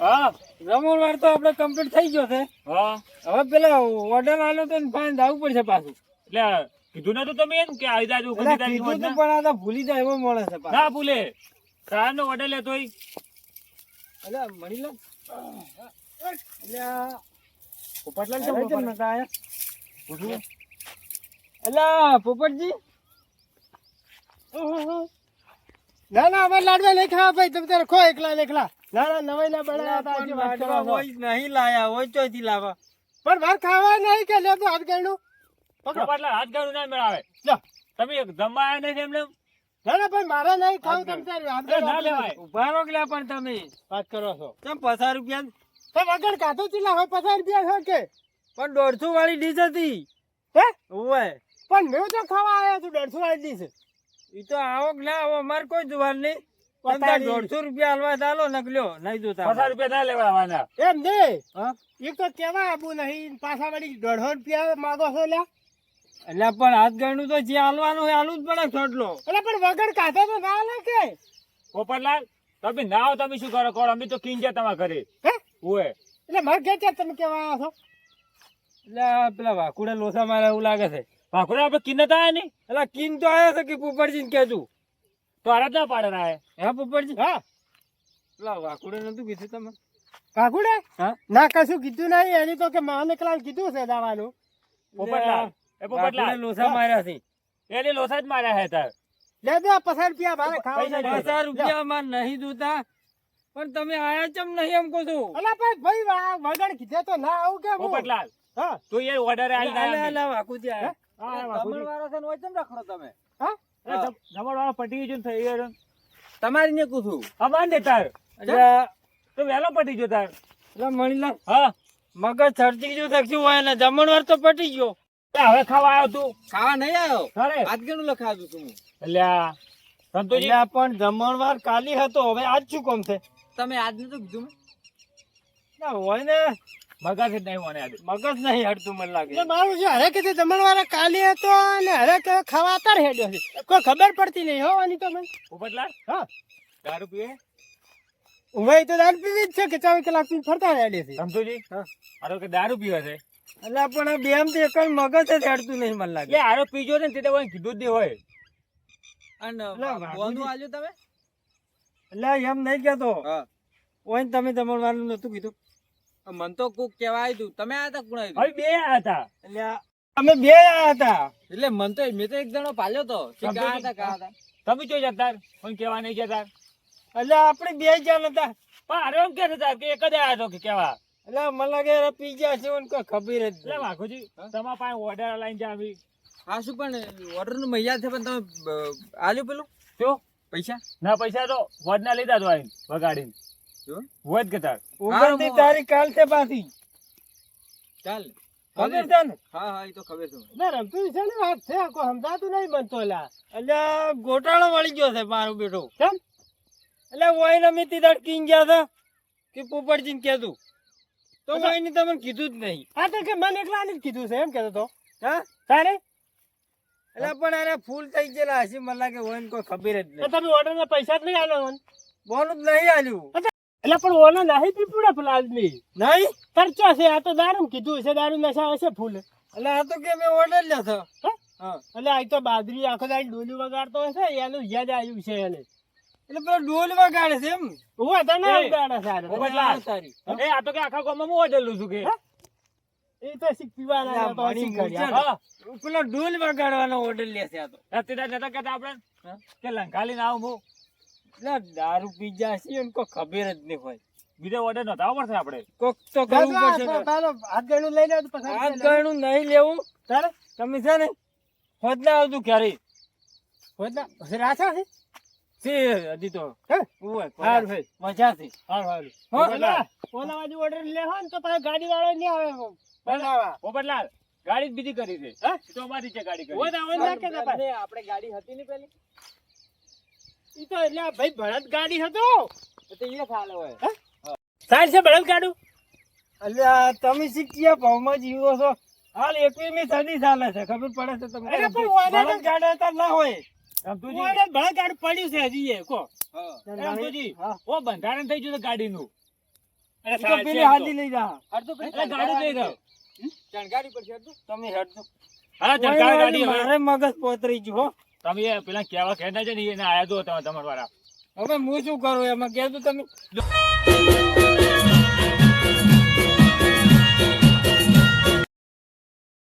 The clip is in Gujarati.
હા જમણવાર તો આપણે કમ્પ્લીટ થઈ ગયો છે. હા હવે પેલા ઓર્ડર આલ્યો તો ફાઈન આવવું પડશે પાછું. એટલે કીધું નતું તમે એમ કે આવી જાજો એટલે કીધું તો પણ આ તો ભૂલી જાય એવો મળે છે પાછું. ના ભૂલે નો ઓર્ડર લેતોય એટલે મળી લો એટલે પોપટલાલ કેમ કેમ નતા આયા? એટલે પોપટજી ના ના અમે લાડવા નહીં ખાવા ભાઈ, તમે તારે ખો એકલા. ના ના નવાઈ ના બનાવ્યા હતા, આજે વાત કરો છો. નહીં લાયા હોય ચોથી લાવા પણ માર ખાવા નહીં કે લે તો હાથ ગાડું પોપટલાલ હાથ ગાડું ના મેળાવે. લો તમે જમવા આવ્યા નથી એમને ના ના ભાઈ મારે નહીં ખાવું, તમે તારે હાથ ગાડું ના લેવાય. ઉભા રહો કે પણ તમે વાત કરો છો કેમ 50 રૂપિયા તો વગર કાઢો ચીલા હોય 50 રૂપિયા હોય કે પણ 150 વાળી ડીશ હતી હે ઓય પણ મેં તો ખાવા આવ્યો છું 150 વાળી ડીશ. ઈ તો આવો કે ના આવો અમાર કોઈ જવાન નહીં. 150 રૂપિયા હાલવા ચાલો નકલ્યો નહીં જોતા 50 રૂપિયા ના લેવાના. એમ દે એક તો કેવા આબુ નહીં પાછા વળી 150 રૂપિયા માંગો છો લ્યા. એટલે પણ હાથ ગણું તો જે હાલવાનું હોય હાલવું જ પડે છોટલો. એટલે પણ વગર કાઢે તો ના હાલે કે પોપટલાલ તમે ના આવો તમે શું કરો કોણ? અમે તો કિંગ છે તમારા ઘરે. હે ઓય એટલે મારે કે છે તમે કેવા આવો છો? એટલે પેલા વાકુડે લોસા મારે એવું લાગે છે. ભાખુડા આપણે કિન્નત આયા નહીં એટલે કિન તો આવ્યો છે કે પોપટજી ને કેતું તો આરા ના પાડે ના આયા. હે પોપટજી હા પેલા વાકુડે નતું કીધું તમે? વાકુડે હા ના કશું કીધું નહીં, એની તો કે માને કલાલ કીધું છે દાવાનું. પોપટલાલ એ પોપટલાલ લોસા માર્યા છે એને લોસા જ માર્યા હે તાર. લે દે 50 રૂપિયા મારે ખાવા પૈસા 50 રૂપિયા માં નહીં જોતા પણ તમે આયા ચમ નહીં એમ કહું છું. અલા ભાઈ વગર કીધે તો ના આવું કે પોપટલાલ હા તું એ ઓર્ડર આલી ના અલા વાકુજી આયા હા વાકુજી વાળો છે ને ઓય ચમ રાખડો તમે? હા જમણવાળો પટી ગયો થઈ ગયો. તમારી ને પૂછું અમાર ને તાર એટલે તો વેલો પટી ગયો તાર. એટલે મણીલા હા મગજ છડતી ગયું થયું હોય ને જમણવાર તો પટી ગયો. હવે ખાવા આવ્યો તું? ખાવા નહીં આવ્યો, અરે આજ કેનું લખાવ્યું છું અલ્યા સંતોષજી પણ જમણવાર કાલી હતો, હવે આજ શું કોમ છે? તમે આજ નતું કીધું ના હોય ને મગજ જ નહીં મને આજે. મગજ નહીં હડતું મને લાગે. મારું છે હરે કે જમણવાર કાલી હતો અને હરે કે ખાવા અત્યારે હેડ્યો છે, કોઈ ખબર પડતી નહીં હોવાની તો મને. પોપટલાલ હા દારૂ પીએ ભાઈ તો દારૂ પીવી જ છે કે 4 કલાક પીને ફરતા હેડે છે. સંતોષજી આરો કે દારૂ પીવે છે એટલે પણ આ બેમ તો એક મગજ જ હેડતું નહીં મને લાગે. એટલે આરો પીજો ને તે તો કોઈ કીધું જ નહીં હોય. અને બોનું આલ્યું તમે? એટલે એમ નહીં કેતો ઓય તમે જમણવારનું નતું કીધું? મન તો કોક કેવા આવ્યું તમે આયા હતા? કોણ આવ્યું? હવે બે આયા હતા. એટલે અમે બે આયા હતા. એટલે મન તો મેં તો એક જણો પાલ્યો તો તમે જો જતા કોઈ કેવા નહીં જતા. એટલે આપણે બે જણ હતા પણ આરો એમ કે હતા કે એક જ આયા હતો કે કેવા. એટલે મને લાગે પી ગયા છે કોઈ ખબર જ એટલે વાઘુજી તમારા પાસે ઓર્ડર લઈને જાવી. હા શું પણ ઓર્ડર નું મૈયા છે પણ તમે આલ્યું પેલું શું પૈસા? ના પૈસા તો વોટ ના લીધા તો આવીને વગાડીને વોટ કે તાર 29 તારીખ કાલ છે પાછી. ચાલ ખબર છે ને? હા હા એ તો ખબર છે. ના રમતું છે ને વાત છે, કોઈ સમજાતું નહીં બનતો. એટલે ગોટાળો વળી ગયો છે મારું બેટો. કેમ? એટલે ઓય ને મેં તીધા કિંગ ગયા હતા કે પોપટજીને કહેતું તો ઓય ને તમને કીધું જ નહીં. હા તો કે મને એકલા જ કીધું છે એમ કહેતો તો. હા તારે એટલે પણ અરે ફૂલ થઈ ગયેલા હશે મને લાગે ઓય ને કોઈ ખબર જ નહીં. તમે ઓર્ડર ના પૈસા જ નહીં આલ્યો? બોનું જ નહીં આલ્યું. એટલે પણ ઓનો નહીં પીપુડા પેલા આદમી નહીં ખર્ચો છે. આ તો દારૂ કીધું છે, દારૂ નશા હશે ફૂલ. એટલે આ તો કે મેં ઓર્ડર લ્યો છો. એટલે આ તો બાદરી આખો દાડી ડોલી વગાડતો હશે એનું યાદ આવ્યું છે એને. એટલે પેલો ડોલ વગાડે છે એમ? હું તને વગાડે સારું. એ આ તો કે આખા ગામમાં હું ઓર્ડર લઉં છું કે એ તો શીખ પીવાના પેલો ડોલ વગાડવાનો ઓર્ડર લેશે. આ તો અત્યારે નતા કહેતા આપણે કે લંકાલીને આવું હું એટલે દારૂ પી જાય છે એને કોઈ ખબર જ નહીં હોય. બીજો ઓર્ડર નતા પડશે આપણે કોક તો કરવું પડશે. હાથ ગણું લઈ લેવું પછી હાથ ગણું નહીં લેવું તારે તમે છે ને હોદ ના આવતું ક્યારે હોદ ના પછી રાછા છે હજી તો સારું ભાઈ મજાથી સારું ઓલા બાજુ ઓર્ડર લે હોય ને તો પાછો ગાડી વાળો નહીં આવે બનાવવા. પોપટલાલ ગાડી જ બીજી કરી છે તો અમારી છે ગાડી કરી આપણે ગાડી હતી ને પેલી ઈ તો એટલે ભાઈ બળદ ગાડી હતો તો એ ચાલે હોય. સાહેબ છે બળદ ગાડું? એટલે તમે શીખ્યા ભાવમાં જીવો છો. હાલ 21મી સદી ચાલે છે, ખબર પડે છે તમને? બળદ ગાડા તો ના હોય. બળદ ગાડું પડ્યું છે હજી એ કો ઓ બંધારણ થઈ ગયું ગાડીનું. અરે તો સાહેબ, પેલી છે હાજી તો. લઈ જા અરે ગાડી લઈ જાઓ. ચણગાડી પર છે તમે હેડજો અરે ચડકા ગાડી હવે. મારે મગજ પોતરી ગયું હો તમે એ પેલા કેવા ખેડ ના છે ને એને આયા જો તમારા વાળા. હવે હું શું કરું એમાં કહેતું તમે